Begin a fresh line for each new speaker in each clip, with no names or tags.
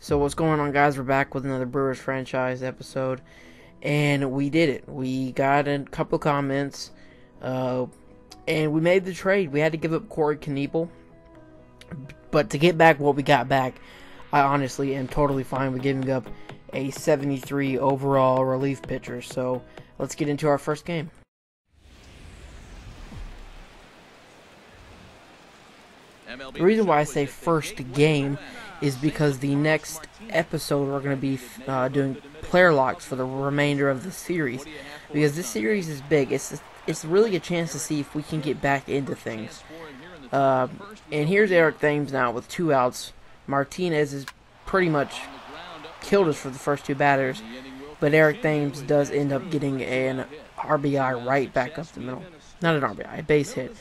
So what's going on, guys? We're back with another Brewers franchise episode, and we did it. We got a couple of comments, and we made the trade. We had to give up Corey Knebel, but to get back what we got back, I honestly am totally fine with giving up a 73 overall relief pitcher. So let's get into our first game. The reason why I say first game is because the next episode we're going to be doing player locks for the remainder of the series, because this series is big. It's really a chance to see if we can get back into things. And here's Eric Thames now with 2 outs. Martinez is pretty much killed us for the first 2 batters, but Eric Thames does end up getting an RBI right back up the middle. Not an RBI, a base hit.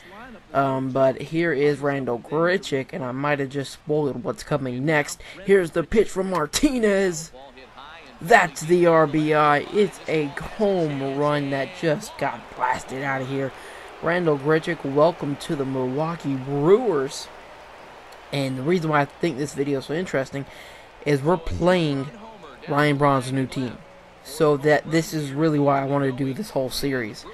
But here is Randall Grichuk, and I might have just spoiled what's coming next. Here's the pitch from Martinez. That's the RBI. It's a home run that just got blasted out of here. Randall Grichuk, welcome to the Milwaukee Brewers. And the reason why I think this video is so interesting is we're playing Ryan Braun's new team. So this is really why I wanted to do this whole series.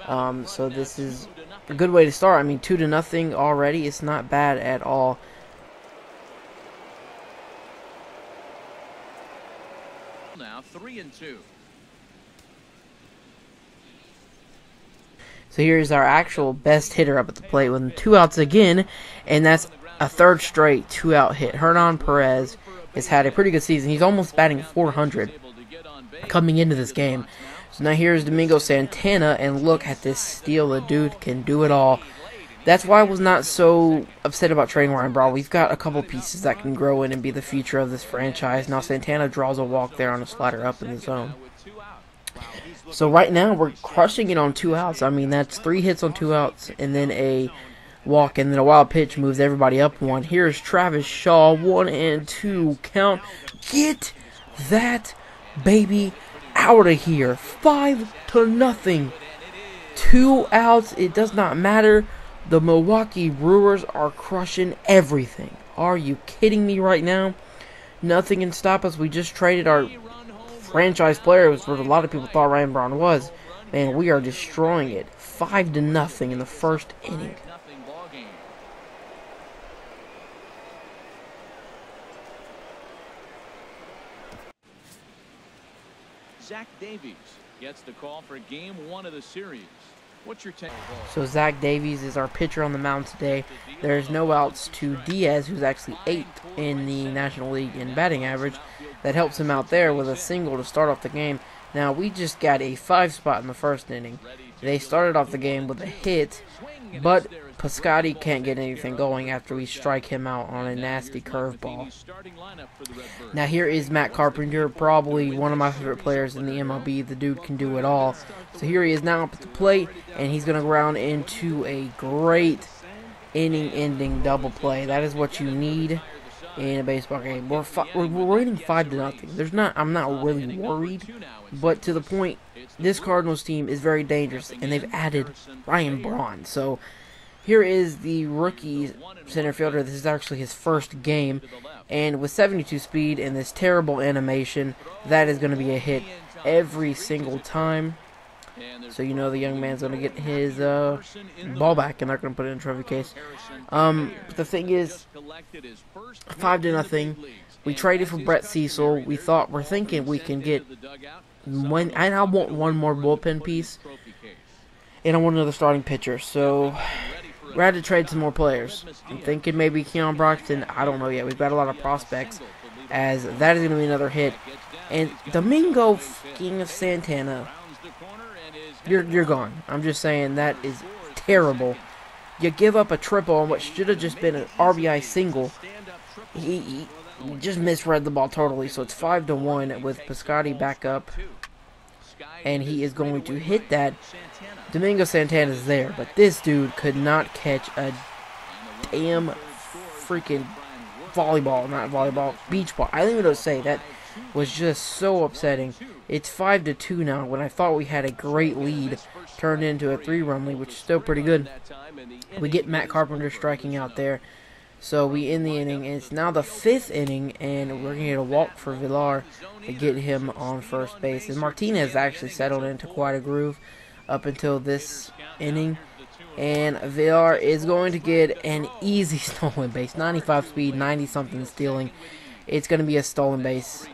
So this is a good way to start. I mean, 2-0 already. It's not bad at all.
Now 3-2.
So here's our actual best hitter up at the plate with 2 outs again, and that's a third straight 2-out hit. Hernan Perez has had a pretty good season. He's almost batting 400 coming into this game. So now here's Domingo Santana, and look at this steal. The dude can do it all. That's why I was not so upset about trading Ryan Braun. We've got a couple pieces that can grow in and be the future of this franchise. Now Santana draws a walk there on a slider up in the zone. So right now we're crushing it on 2 outs. I mean, that's 3 hits on 2 outs and then a walk, and then a wild pitch moves everybody up 1. Here's Travis Shaw, 1-2 count. Get that baby out of here. 5-0. 2 outs. It does not matter. The Milwaukee Brewers are crushing everything. Are you kidding me right now? Nothing can stop us. We just traded our franchise player, was what a lot of people thought Ryan Braun was. Man, we are destroying it. 5-0 in the first inning.
Zach Davies gets the call for game 1 of the series. What's your take?
So Zach Davies is our pitcher on the mound today. There's no outs to Diaz, who's actually 8th in the National League in batting average. That helps him out there with a single to start off the game. Now, we just got a 5 spot in the first inning. They started off the game with a hit, but Piscotty can't get anything going after we strike him out on a nasty curveball. Now here is Matt Carpenter, probably one of my favorite players in the MLB. The dude can do it all. So here he is now up at the plate, and he's going to ground into a great inning-ending double play. That is what you need in a baseball game. We're winning 5-0. I'm not really worried, but to the point, this Cardinals team is very dangerous, and they've added Ryan Braun. So here is the rookie center fielder. This is actually his first game, and with 72 speed and this terrible animation, that is going to be a hit every single time. So you know the young man's going to get his ball back, and they're going to put it in a trophy case. But the thing is, 5-0. We traded for Brett Cecil. We're thinking we can get one, and I want one more bullpen piece, and I want another starting pitcher. So we had to trade some more players. I'm thinking maybe Keon Broxton. I don't know yet. We've got a lot of prospects, as that is going to be another hit. And Domingo fucking Santana, you're gone. I'm just saying, that is terrible. You give up a triple on what should have just been an RBI single. He just misread the ball totally. So it's 5-1 with Piscotty back up, and he is going to hit that. Domingo Santana is there, but this dude could not catch a damn freaking beach ball. I don't even know what to say. That was just so upsetting. It's 5-2 now, when I thought we had a great lead turned into a 3-run lead, which is still pretty good. We get Matt Carpenter striking out there. So we end the inning, and it's now the 5th inning, and we're going to get a walk for Villar to get him on first base. And Martinez actually settled into quite a groove up until this inning. And Villar is going to get an easy stolen base. 95 speed, 90-something stealing. It's going to be a stolen base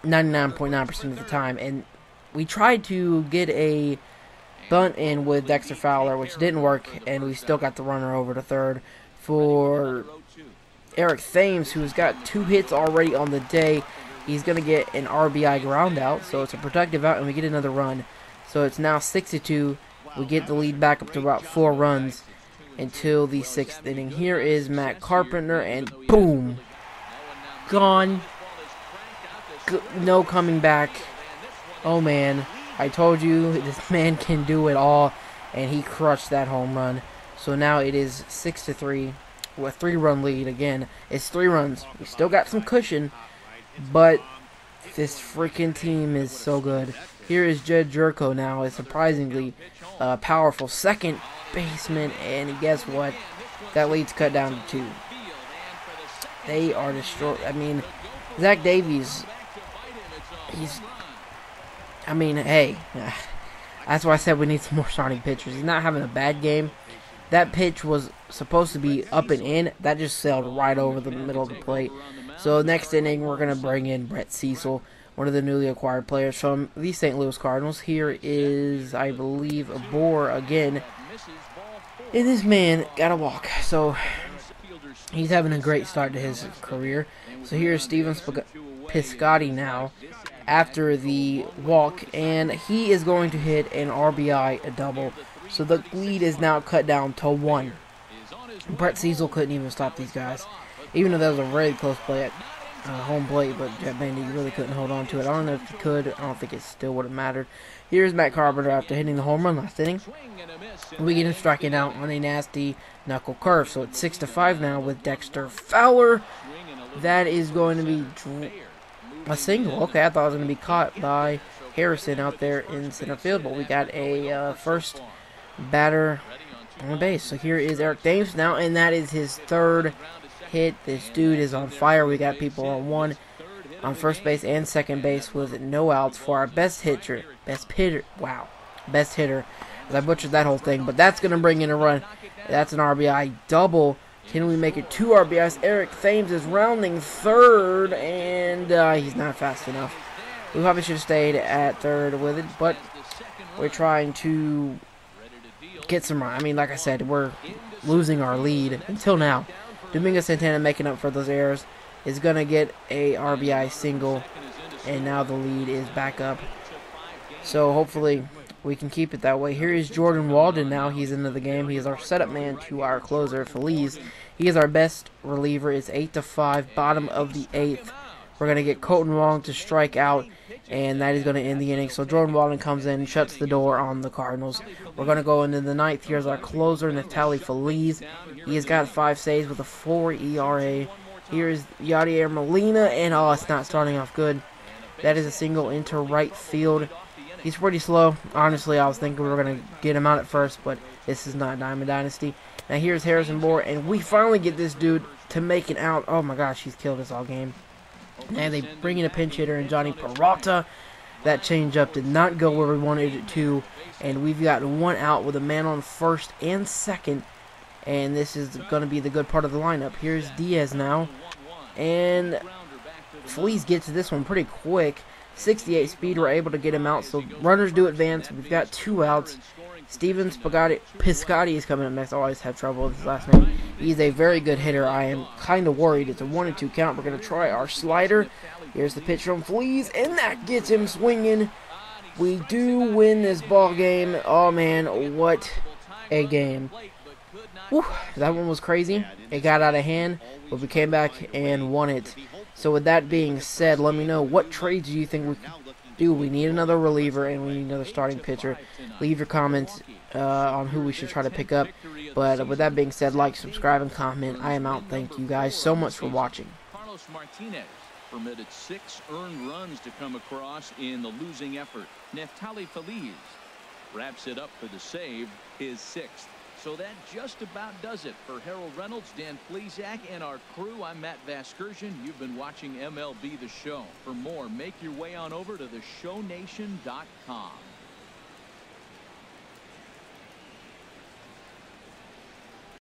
99.9% of the time. And we tried to get a bunt in with Dexter Fowler, which didn't work, and we still got the runner over to third for Eric Thames, who's got 2 hits already on the day. He's going to get an RBI ground out, so it's a productive out, and we get another run. So it's now 6-2. We get the lead back up to about 4 runs until the 6th inning. Here is Matt Carpenter, and boom, gone. No coming back. Oh man, I told you this man can do it all, and he crushed that home run. So now it is 6-3 with a 3-run lead. Again, it's 3 runs. We still got some cushion, but this freaking team is so good. Here is Jed Jerko now, a surprisingly powerful second baseman, and guess what? That lead's cut down to 2. They are destroyed. I mean, Zach Davies, hey, that's why I said we need some more starting pitchers. He's not having a bad game. That pitch was supposed to be up and in. That just sailed right over the middle of the plate. So next inning, we're going to bring in Brett Cecil, one of the newly acquired players from the St. Louis Cardinals. Here is, I believe, a Bohr again. And this man got a walk. So he's having a great start to his career. So here's Steven Piscotty now after the walk, and he is going to hit an RBI, a double. So the lead is now cut down to 1. Brett Cecil couldn't even stop these guys, even though that was a very close play at home plate, but Jet Bandy really couldn't hold on to it. I don't know if he could. I don't think it still would have mattered. Here's Matt Carpenter after hitting the home run last inning. We get him striking out on a nasty knuckle curve. So it's 6-5 now with Dexter Fowler. That is going to be a single. Okay, I thought it was going to be caught by Harrison out there in center field, but we got a first batter on base. So here is Eric Thames now, and that is his 3rd hit. This dude is on fire. We got people on first base and second base with no outs for our best hitter. Best hitter. I butchered that whole thing, but that's going to bring in a run. That's an RBI double. Can we make it 2 RBIs? Eric Thames is rounding third, and he's not fast enough. We probably should have stayed at third with it, but we're trying to get some run. I mean, like I said, we're losing our lead until now. Domingo Santana, making up for those errors, is going to get a RBI single, and now the lead is back up. So hopefully we can keep it that way. Here is Jordan Walden now. He's into the game. He is our setup man to our closer, Feliz. He is our best reliever. It's 8-5, bottom of the 8th. We're going to get Colton Wong to strike out, and that is going to end the inning. So Jordan Walden comes in and shuts the door on the Cardinals. We're going to go into the 9th. Here's our closer, Natali Feliz. He has got 5 saves with a 4 ERA. Here's Yadier Molina, and oh, it's not starting off good. That is a single into right field. He's pretty slow. Honestly, I was thinking we were going to get him out at first, but this is not Diamond Dynasty. Now here's Harrison Bohr, and we finally get this dude to make it out. Oh my gosh, he's killed us all game. And they bring in a pinch hitter in Johnny Peralta. That changeup did not go where we wanted it to, and we've got 1 out with a man on first and second. And this is going to be the good part of the lineup. Here's Diaz now, and Feliz gets this one pretty quick. 68 speed, we're able to get him out, so runners do advance. We've got 2 outs. Steven Piscotty is coming up next. I always have trouble with his last name. He's a very good hitter. I am kind of worried. It's a 1-2 count. We're going to try our slider. Here's the pitch from Feliz, and that gets him swinging. We do win this ball game. Oh, man, what a game. Whew, that one was crazy. It got out of hand, but we came back and won it. So with that being said, let me know what trades do you think we could do. We need another reliever, and we need another starting pitcher. Leave your comments on who we should try to pick up. But with that being said, like, subscribe, and comment. I am out. Thank you guys so much for watching.
Carlos Martinez permitted 6 earned runs to come across in the losing effort. Neftali Feliz wraps it up for the save, his 6th. So that just about does it for Harold Reynolds, Dan Plesac, and our crew. I'm Matt Vasgersian. You've been watching MLB The Show. For more, make your way on over to theshownation.com.